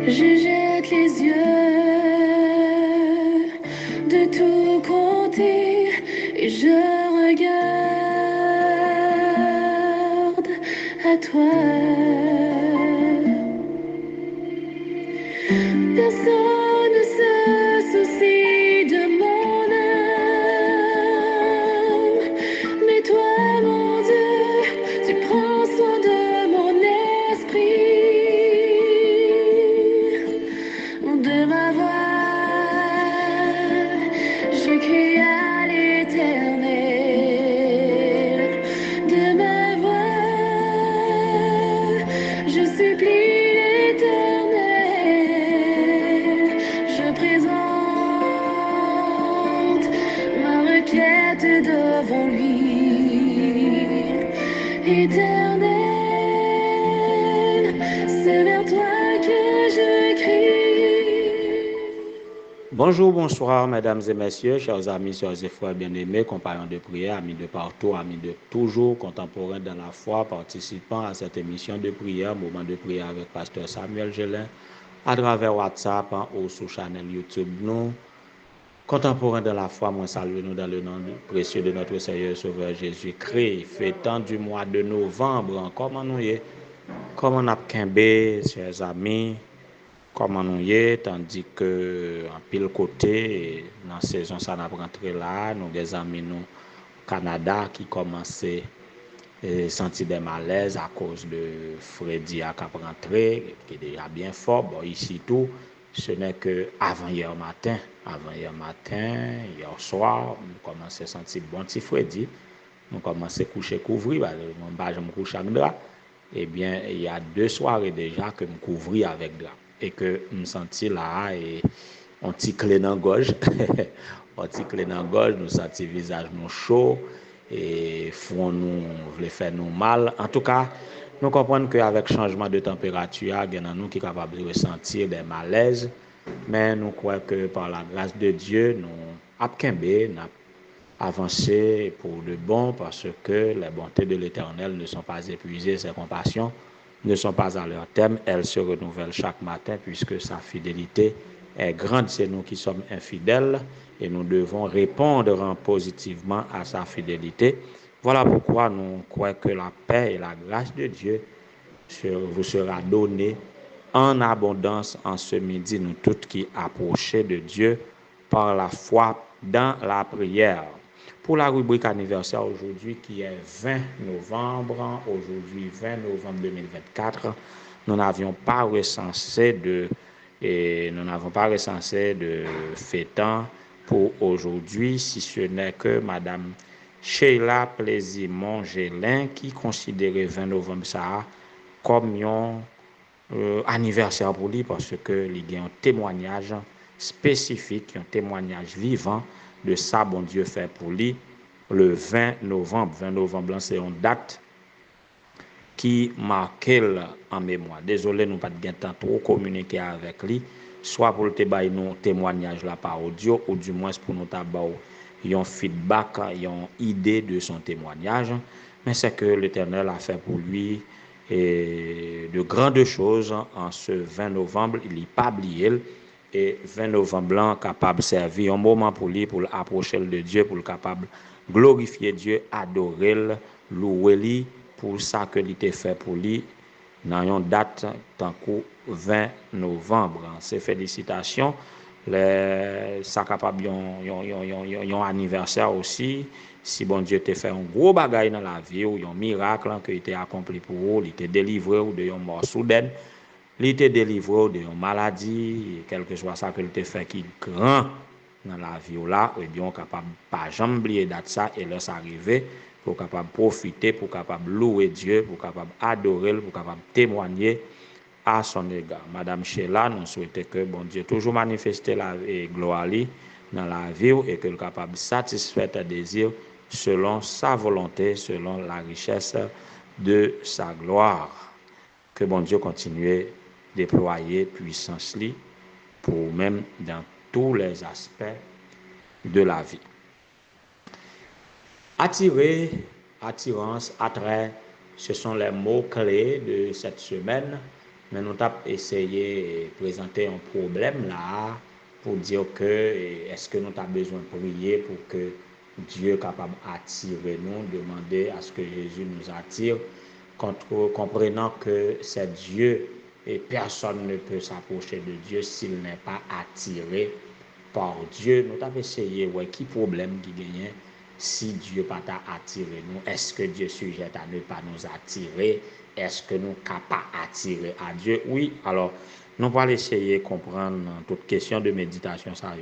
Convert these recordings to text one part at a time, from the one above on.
Je jette les yeux de tout côté et je regarde à toi. Personne ne se soucie de mon âme, mais toi, mon Dieu, tu prends soin de mon esprit, de ma voix. Je crie à l'Éternel, de ma voix. Je supplie l'Éternel, je présente ma requête devant lui. Éternel, c'est vers toi que je crie. Bonjour, bonsoir, mesdames et messieurs, chers amis, chers et frères bien-aimés, compagnons de prière, amis de partout, amis de toujours, contemporains dans la foi, participants à cette émission de prière, moment de prière avec Pasteur Samuel Gelin, à travers WhatsApp ou sur channel YouTube. Nous, contemporains dans la foi, moi salue nous dans le nom précieux de notre Seigneur Sauveur Jésus-Christ. Fêtant du mois de novembre, comment nous y est, comment on a qu'imbé, chers amis, comment nous y est, tandis que en pile côté, dans la saison ça n'a rentré là, nous des amis nous Canada qui commençaient à sentir des malaises à cause de Freddy à cap rentré, qui est déjà bien fort. Bon, ici tout, ce n'est que avant hier matin, hier soir, nous commençons à sentir bon petit Freddy. Nous commençons à coucher couvrir, mon bas je me couche avec drap. Eh bien, il y a 2 soirées déjà que me couvris avec drap et que me senti là et on petit clé dans gorge, on petit clé dans gorge, nous senti visage nous chaud et front nous voulait faire nous mal. En tout cas, nous comprenons qu'avec changement de température, il y en a nous qui capable de ressentir des malaises, mais nous croyons que par la grâce de Dieu, nous avons avancer pour de bon parce que les bontés de l'Éternel ne sont pas épuisées, ses compassions ne sont pas à leur terme, elles se renouvellent chaque matin puisque sa fidélité est grande. C'est nous qui sommes infidèles et nous devons répondre positivement à sa fidélité. Voilà pourquoi nous croyons que la paix et la grâce de Dieu vous sera donnée en abondance en ce midi, nous tous qui approchons de Dieu par la foi dans la prière. Pour la rubrique anniversaire aujourd'hui qui est 20 novembre, aujourd'hui 20 novembre 2024, nous n'avions pas recensé de fêtants pour aujourd'hui, si ce n'est que Madame Sheila Plaisimont-Gelin qui considérait 20 novembre ça comme un anniversaire pour lui parce que il y a un témoignage spécifique, un témoignage vivant de ça bon Dieu fait pour lui le 20 novembre. 20 novembre, c'est une date qui marque en mémoire. Désolé, nous pas de temps trop communiquer avec lui, soit pour te bailler nous témoignage là par audio ou du moins pour nous tabac un feedback, une idée de son témoignage, mais c'est que l'Éternel a fait pour lui et de grandes choses en ce 20 novembre, il n'est pas oublié. Et 20 novembre blanc capable de servir un moment pour lui, pour approcher de Dieu, pour le capable glorifier Dieu, adorer, louer lui pour ça que il était fait pour lui dans une date tant que 20 novembre. Ces félicitations. Ça capable un anniversaire aussi. Si bon Dieu t'a fait un gros bagage dans la vie ou un miracle qui a été accompli pour vous, il t'a délivré ou de une mort soudaine, il t'a délivré de une maladie, quel que soit ça que il t'a fait qui grand dans la vie là, et bien on capable pas jamais oublier date ça et là ça arrivé pour capable profiter, pour capable louer Dieu, pour capable adorer, pour capable témoigner à son égard. Madame Sheila, nous souhaitons que bon Dieu toujours manifeste la gloire dans la vie et que le capable satisfaire tes désirs selon sa volonté, selon la richesse de sa gloire. Que bon Dieu continue à déployer puissance pour même dans tous les aspects de la vie. Attirer, attirance, attrait, ce sont les mots clés de cette semaine. mais nous avons essayé de présenter un problème là pour dire que est-ce que nous avons besoin de prier pour que Dieu est capable d'attirer nous, demander à ce que Jésus nous attire, comprenant que c'est Dieu et personne ne peut s'approcher de Dieu s'il n'est pas attiré par Dieu. Nous avons essayé, ouais, qui problème qui gagne si Dieu pas t'a attiré nous, est-ce que Dieu sujette à ne pas nous attirer? Est-ce que nous capables d'attirer à Dieu? Oui, alors nous allons essayer de comprendre toute question de méditation ça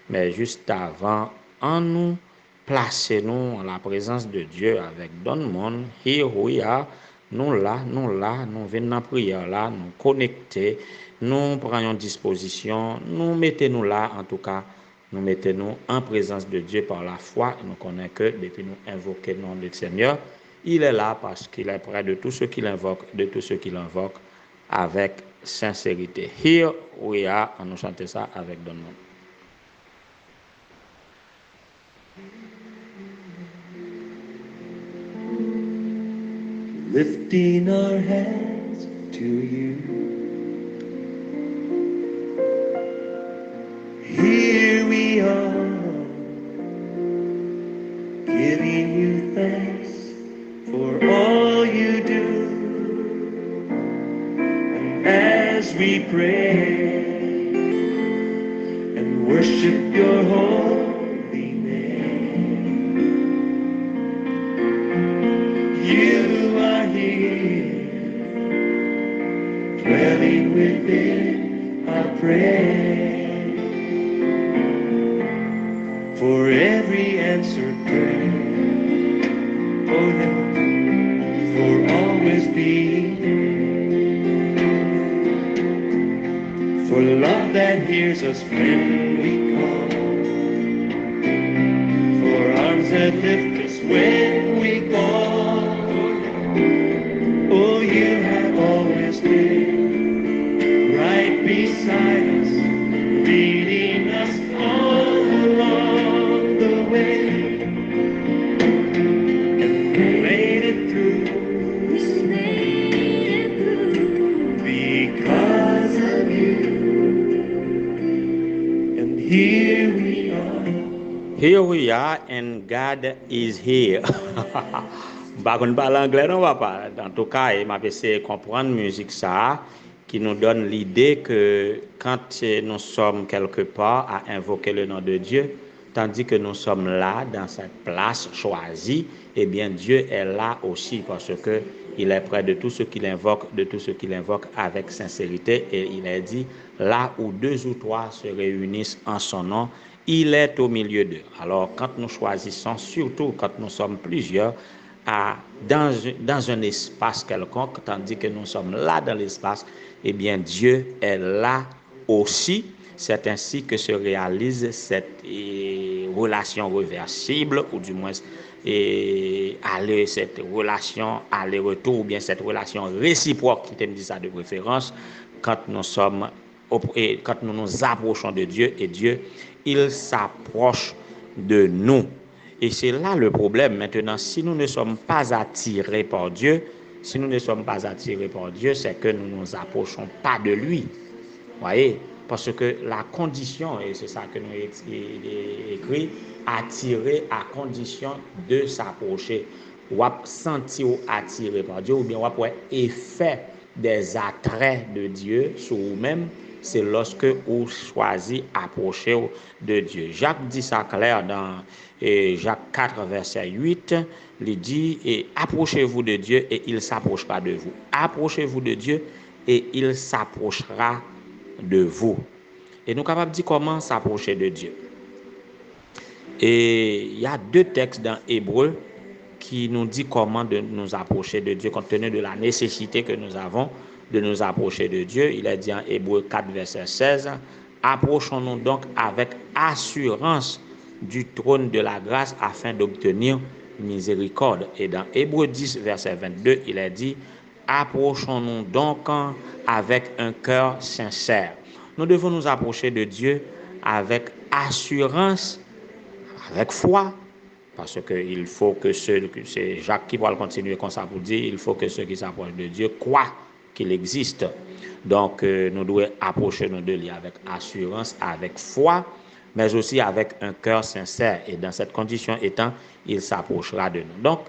mais juste avant, en nous placer nous en la présence de Dieu avec donne-monde, here we are, nous venons dans la prière là, nous connecter, nous prenons disposition, nous mettons-nous là en tout cas. Nous mettons-nous en présence de Dieu par la foi et nous connaissons que depuis nous invoquer le nom du Seigneur, il est là parce qu'il est près de tout ce qu'il invoque, avec sincérité. Here we are, on nous chante ça avec donnement. Lifting our hands to you. Here we are, giving you thanks for all you do. And as we pray and worship your holy name, you are here, dwelling within our prayer. For every answered prayer, oh Lord, for always being there, for love that hears us when we call, for arms that lift us when we fall. Oh, you have always been right beside us, leading us all along the way, and we made it through because of you. And here we are. Here we are and God is here. Bah, on parle anglais, non, papa. En tout cas, il m'a essayé de comprendre la musique ça, qui nous donne l'idée que quand nous sommes quelque part à invoquer le nom de Dieu, tandis que nous sommes là, dans cette place choisie, eh bien, Dieu est là aussi parce que il est près de tout ce qu'il invoque, avec sincérité. Et il est dit, là où 2 ou 3 se réunissent en son nom, il est au milieu d'eux. Alors, quand nous choisissons, surtout quand nous sommes plusieurs, dans un espace quelconque, tandis que nous sommes là dans l'espace, eh bien, Dieu est là aussi. C'est ainsi que se réalise cette relation réversible, ou du moins cette relation aller-retour, ou bien cette relation réciproque, qui te dit ça de préférence, quand nous nous approchons de Dieu, et Dieu, il s'approche de nous. Et c'est là le problème. Maintenant, si nous ne sommes pas attirés par Dieu, c'est que nous ne nous approchons pas de lui. Voyez? Parce que la condition, et c'est ça que nous écrit, attiré à condition de s'approcher. Ou sentir attiré par Dieu, ou bien ou effet des attraits de Dieu sur vous-même, c'est lorsque vous choisissez approcher de Dieu. Jacques dit ça clair dans Jacques 4, verset 8, il dit, et approchez-vous de Dieu et il s'approchera de vous. Approchez-vous de Dieu et il s'approchera de vous. Et nous sommes capables de dire comment s'approcher de Dieu. Et il y a 2 textes dans Hébreu qui nous dit comment de nous approcher de Dieu, compte tenu de la nécessité que nous avons de nous approcher de Dieu. Il est dit en Hébreu 4, verset 16, approchons-nous donc avec assurance du trône de la grâce afin d'obtenir miséricorde. Et dans Hébreu 10, verset 22, il est dit, approchons-nous donc avec un cœur sincère. Nous devons nous approcher de Dieu avec assurance, avec foi, parce qu'il faut que c'est Jacques qui va continuer comme ça pour dire, il faut que ceux qui s'approchent de Dieu croient qu'il existe. Donc, nous devons approcher nous de lui avec assurance, avec foi, mais aussi avec un cœur sincère. Et dans cette condition étant, il s'approchera de nous. Donc,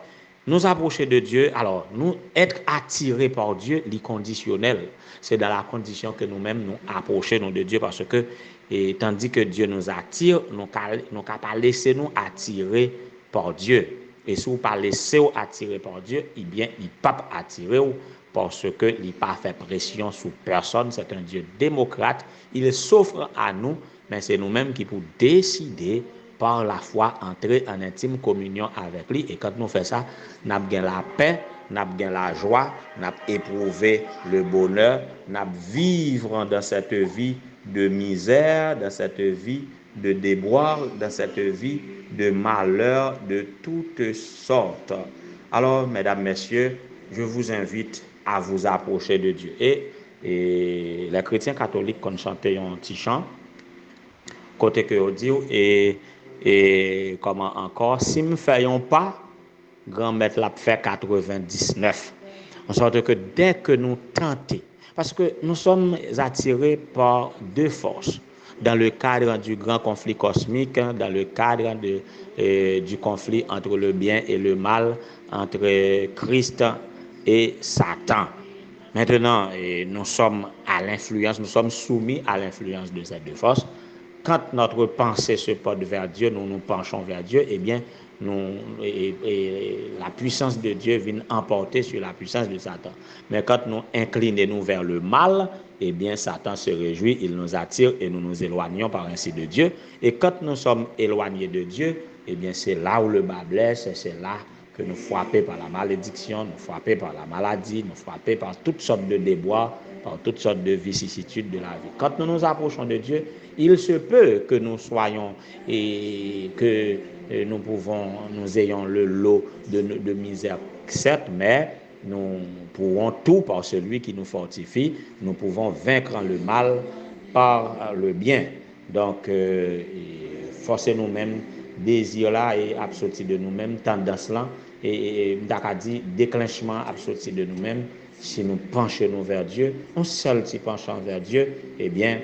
nous approcher de Dieu, alors, nous être attirés par Dieu, l'inconditionnel, c'est dans la condition que nous-mêmes nous approchons de Dieu, parce que, et tandis que Dieu nous attire, nous ne pouvons pas laisser nous attirer par Dieu. Et si vous ne pas laisser vous attirer par Dieu, eh bien, il ne peut pas attirer parce qu'il n'a pas fait pression sur personne. C'est un Dieu démocrate. Il s'offre à nous, mais c'est nous-mêmes qui pouvons décider par la foi entrer en intime communion avec lui. Et quand nous faisons ça, nous avons la paix, nous avons la joie, nous avons éprouvé le bonheur, nous avons vivre dans cette vie de misère, dans cette vie de déboire, dans cette vie de malheur de toutes sortes. Alors, mesdames, messieurs, je vous invite à vous approcher de Dieu. Et les chrétiens catholiques qu'on chantait un petit chant, côté que on dit, et comment encore, si nous ne faisons pas, grand-maître l'a fait 99. En sorte que dès que nous tentons, parce que nous sommes attirés par deux forces, dans le cadre du grand conflit cosmique, dans le cadre du conflit entre le bien et le mal, entre Christ et Satan. Maintenant, nous sommes à l'influence, nous sommes soumis à l'influence de ces deux forces. Quand notre pensée se porte vers Dieu, nous nous penchons vers Dieu, eh bien, la puissance de Dieu vient emporter sur la puissance de Satan. Mais quand nous inclinons vers le mal, eh bien, Satan se réjouit, il nous attire et nous nous éloignons par ainsi de Dieu. Et quand nous sommes éloignés de Dieu, eh bien, c'est là où le bas blesse, c'est là que nous frappés par la malédiction, nous frappés par la maladie, nous frappés par toutes sortes de déboires, par toutes sortes de vicissitudes de la vie. Quand nous nous approchons de Dieu, il se peut que nous soyons et que nous ayons le lot de misère, certes, mais nous pourrons tout par celui qui nous fortifie. Nous pouvons vaincre le mal par le bien. Donc, forcez nous-mêmes, désir là et absorti de nous-mêmes, tendance là, et dit déclenchement absorti de nous-mêmes. Si nous penchons vers Dieu, un seul petit penchant vers Dieu, eh bien,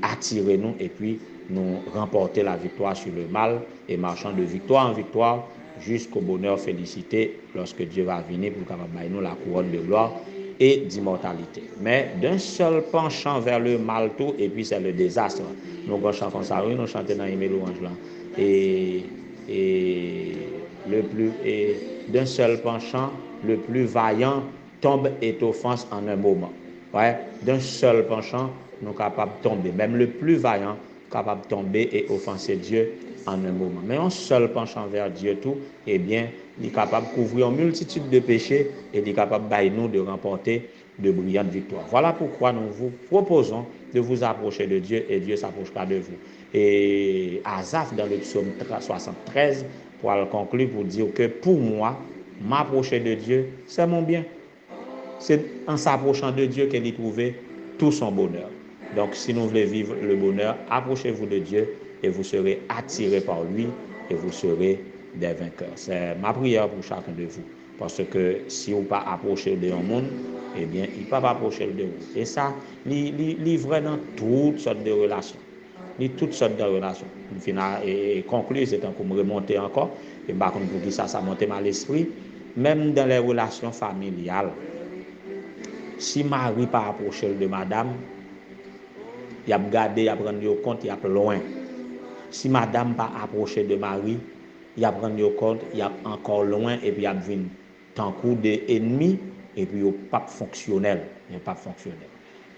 attirer nous et puis nous remporter la victoire sur le mal et marchant de victoire en victoire jusqu'au bonheur félicité lorsque Dieu va venir pour capable nous la couronne de gloire et d'immortalité. Mais d'un seul penchant vers le mal tout, et puis c'est le désastre. Nous chantons ça, nous chantons dans les louanges là. Et d'un seul penchant, le plus vaillant tombe et offense en un moment. Ouais, d'un seul penchant, nous sommes capables de tomber. Même le plus vaillant capable de tomber et offenser Dieu en un moment. Mais un seul penchant vers Dieu tout, eh bien, il est capable de couvrir une multitude de péchés et il est capable de nous de remporter de brillantes victoires. Voilà pourquoi nous vous proposons de vous approcher de Dieu et Dieu s'approchera de vous. Et Asaph, dans le psaume 73, pour le conclure, pour dire que pour moi, m'approcher de Dieu, c'est mon bien. C'est en s'approchant de Dieu qu'elle y trouvait tout son bonheur. Donc, si nous voulons vivre le bonheur, approchez-vous de Dieu et vous serez attirés par lui et vous serez des vainqueurs. C'est ma prière pour chacun de vous. Parce que si vous ne pas approcher de un monde, eh bien, il ne peut pas approcher de vous. Et ça, il vrai dans toutes sortes de relations. Toutes sortes de relations. Et conclure, c'est un coup me remonter encore. Et par contre, pour qui ça monte à l'esprit. Même dans les relations familiales. Si Marie pas approché de madame, il a gardé, il a pris compte, il a loin. Si madame pas approché de Marie, il a pris compte, il a encore loin et puis il a vu tant coup d'ennemis et puis il pas fonctionnel, il n'est pas fonctionnel.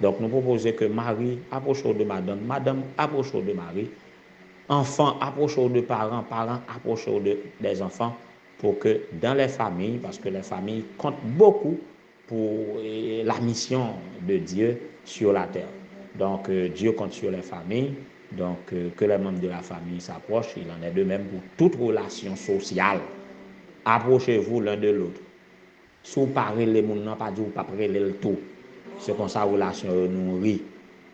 Donc nous proposons que Marie approche de madame, madame approche de Marie, enfants approche de parents, parents approche des enfants pour que dans les familles, parce que les familles comptent beaucoup pour la mission de Dieu sur la terre. Donc, Dieu compte sur les familles. Donc, que les membres de la famille s'approchent. Il en est de même pour toute relation sociale. Approchez-vous l'un de l'autre. Si vous parlez les gens, pas dire vous pas parler le tout. C'est comme ça relation nourrit.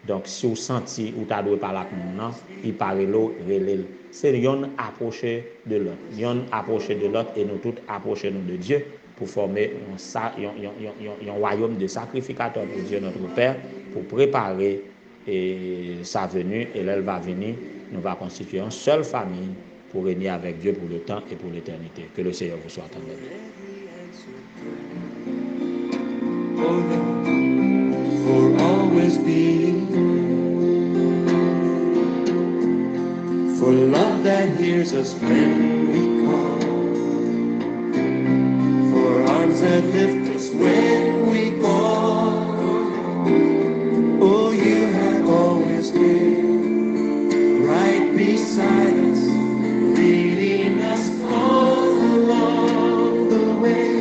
Donc, si vous sentez ou t'as doué parler avec mon il parle l'eau, relève. C'est yon approcher de l'autre. Yon approcher de l'autre et nous tous approcher nous de Dieu. pour former un royaume de sacrificateurs pour Dieu notre Père, pour préparer sa venue. Et là, elle va venir, nous va constituer une seule famille pour régner avec Dieu pour le temps et pour l'éternité. Que le Seigneur vous soit attendé. For always being for love that hears us when we call, for arms that lift us when we fall. Oh, you have always been right beside us, leading us all along the way,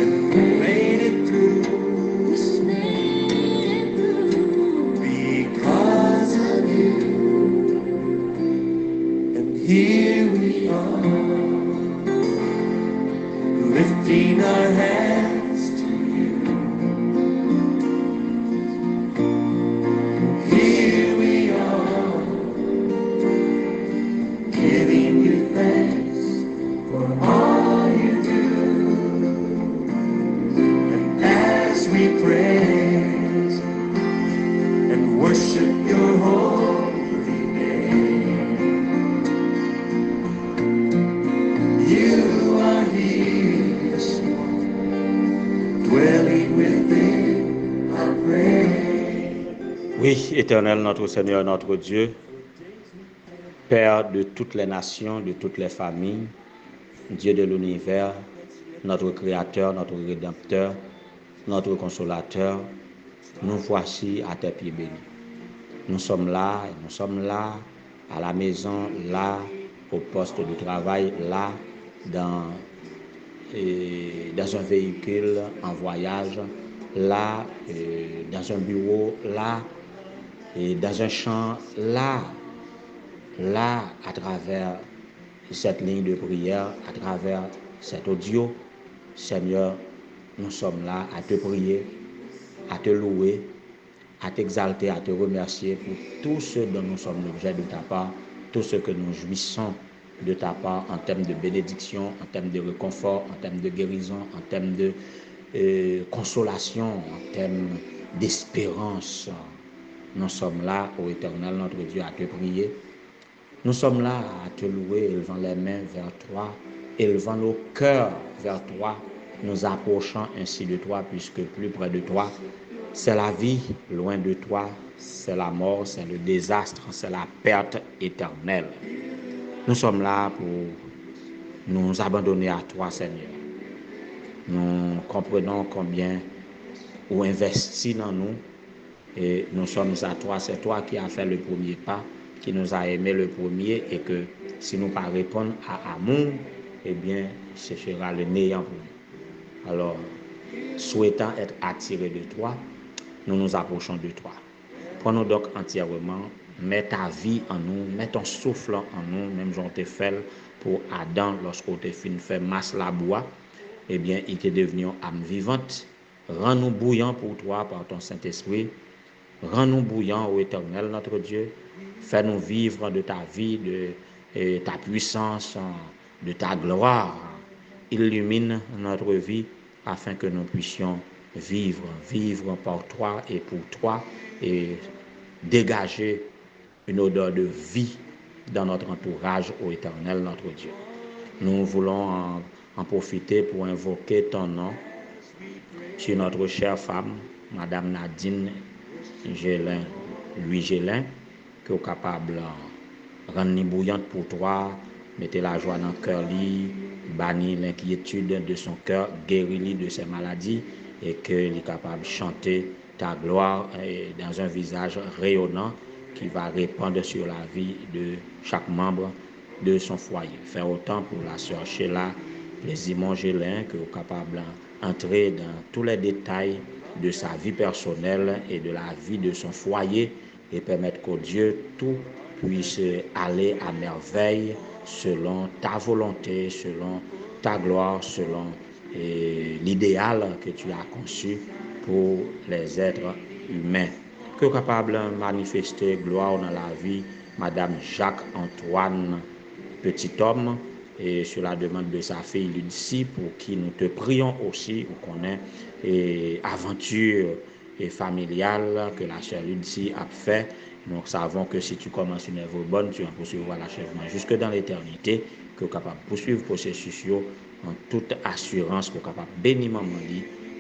and we made it through because of you. And here we are, lifting our hands to you. Here we are, giving you thanks for all you do. And as we praise and worship your holy name, you are here this morning, dwelling within our praise. Oui, Éternel, notre Seigneur, notre Dieu, Père de toutes les nations, de toutes les familles, Dieu de l'univers, notre Créateur, notre Rédempteur, notre Consolateur, nous voici à tes pieds bénis. Nous sommes là à la maison, là, au poste de travail, là, dans un véhicule en voyage, là, dans un bureau, là, et dans un champ, là, à travers cette ligne de prière, à travers cet audio. Seigneur, nous sommes là à te prier, à te louer, à t'exalter, à te remercier pour tout ce dont nous sommes l'objet de ta part, tout ce que nous jouissons de ta part en termes de bénédiction, en termes de réconfort, en termes de guérison, en termes de consolation, en termes d'espérance. Nous sommes là, ô Éternel, notre Dieu, à te prier. Nous sommes là à te louer, élevant les mains vers toi, élevant nos cœurs vers toi, nous approchant ainsi de toi, puisque plus près de toi, c'est la vie, loin de toi, c'est la mort, c'est le désastre, c'est la perte éternelle. Nous sommes là pour nous abandonner à toi, Seigneur. Nous comprenons combien ou investis dans nous, et nous sommes à toi. C'est toi qui as fait le premier pas, qui nous a aimé le premier, et que si nous ne pas répondre à amour, eh bien, ce sera le néant pour nous. Alors, souhaitant être attirés de toi, nous nous approchons de toi. Prends-nous donc entièrement, mets ta vie en nous, mets ton souffle en nous, même j'en t'ai fait pour Adam lorsqu'on t'a fait masse la bois, eh bien, il t'est devenu âme vivante. Rends-nous bouillants pour toi par ton Saint-Esprit. Rends-nous bouillants, ô Éternel, notre Dieu. Fais-nous vivre de ta vie, de ta puissance, de ta gloire. Illumine notre vie afin que nous puissions vivre par toi et pour toi, et dégager une odeur de vie dans notre entourage, ô Éternel, notre Dieu. Nous voulons en profiter pour invoquer ton nom sur notre chère femme, Madame Nadine Gélin, Louis Gélin, qui est capable de rendre bouillante pour toi, mettez la joie dans le cœur, bannir l'inquiétude de son cœur, guérir de ses maladies, et qu'il est capable de chanter ta gloire dans un visage rayonnant qui va répandre sur la vie de chaque membre de son foyer. Faire autant pour la sœur Sheila Plaisimont Gélin, qui est capable d'entrer dans tous les détails de sa vie personnelle et de la vie de son foyer, et permettre que Dieu tout puisse aller à merveille selon ta volonté, selon ta gloire, selon l'idéal que tu as conçu pour les êtres humains. Que capable de manifester gloire dans la vie, Madame Jacques Antoine Petit Homme, et sur la demande de sa fille Lucie, pour qui nous te prions aussi, ou qu'on ait et aventure et familiale que la sœur Lucie a fait. Nous savons que si tu commences une œuvre bonne, tu en poursuivras l'achèvement jusque dans l'éternité, que tu es capable de poursuivre le processus en toute assurance, que tu es capable de bénir maman,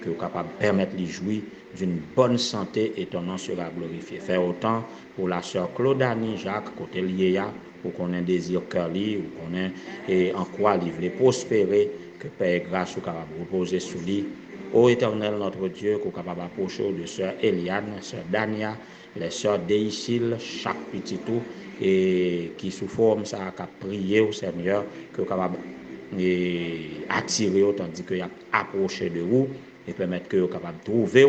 que tu es capable de permettre de jouir d'une bonne santé et ton nom sera glorifié. Fais autant pour la sœur Claudanie Jacques, côté lié, pour qu'on ait un désir cœur libre, ou qu'on ait et en quoi il veut prospérer, que Père grâce soit capable de reposer sous lui. Ô Éternel notre Dieu, qu'on est capable d'approcher de sœur Eliane, sœur Dania, les sœurs Déicile, chaque petit tout, et qui sous forme ça a prié au Seigneur, que est capable d'attirer tandis qu'il a approché de vous, et permettre que vous capable de trouver,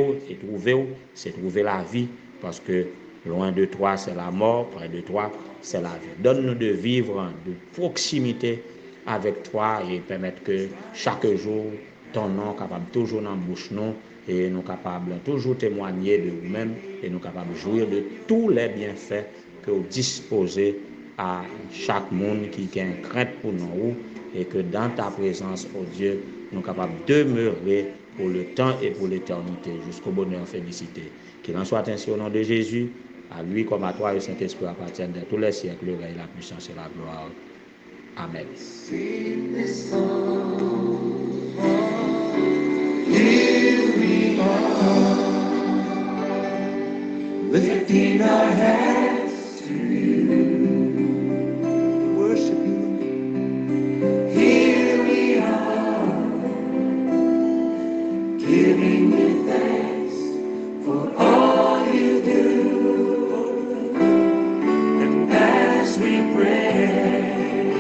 c'est trouver la vie, parce que loin de toi, c'est la mort, près de toi, c'est la vie. Donne-nous de vivre de proximité avec toi et permettre que chaque jour, ton nom capable toujours dans la bouche nous et nous capables toujours témoigner de nous-mêmes et nous capables de jouir de tous les bienfaits que vous disposez à chaque monde qui a une crainte pour nous et que dans ta présence, oh Dieu, nous capables de demeurer pour le temps et pour l'éternité jusqu'au bonheur et félicité. Qu'il en soit ainsi au nom de Jésus, à lui comme à toi le Saint-Esprit appartiennent de tous les siècles, le règne, la puissance et la gloire. Amen. Here we are, lifting our hands to you, worship you. Here we are, giving you thanks for all you do. And as we pray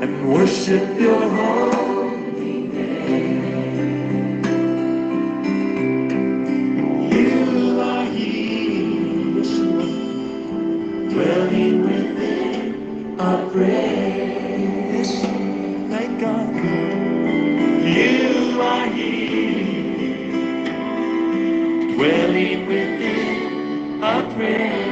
and worship your holy name, you are here, dwelling within our praise. Thank God. You are here, dwelling within our praise.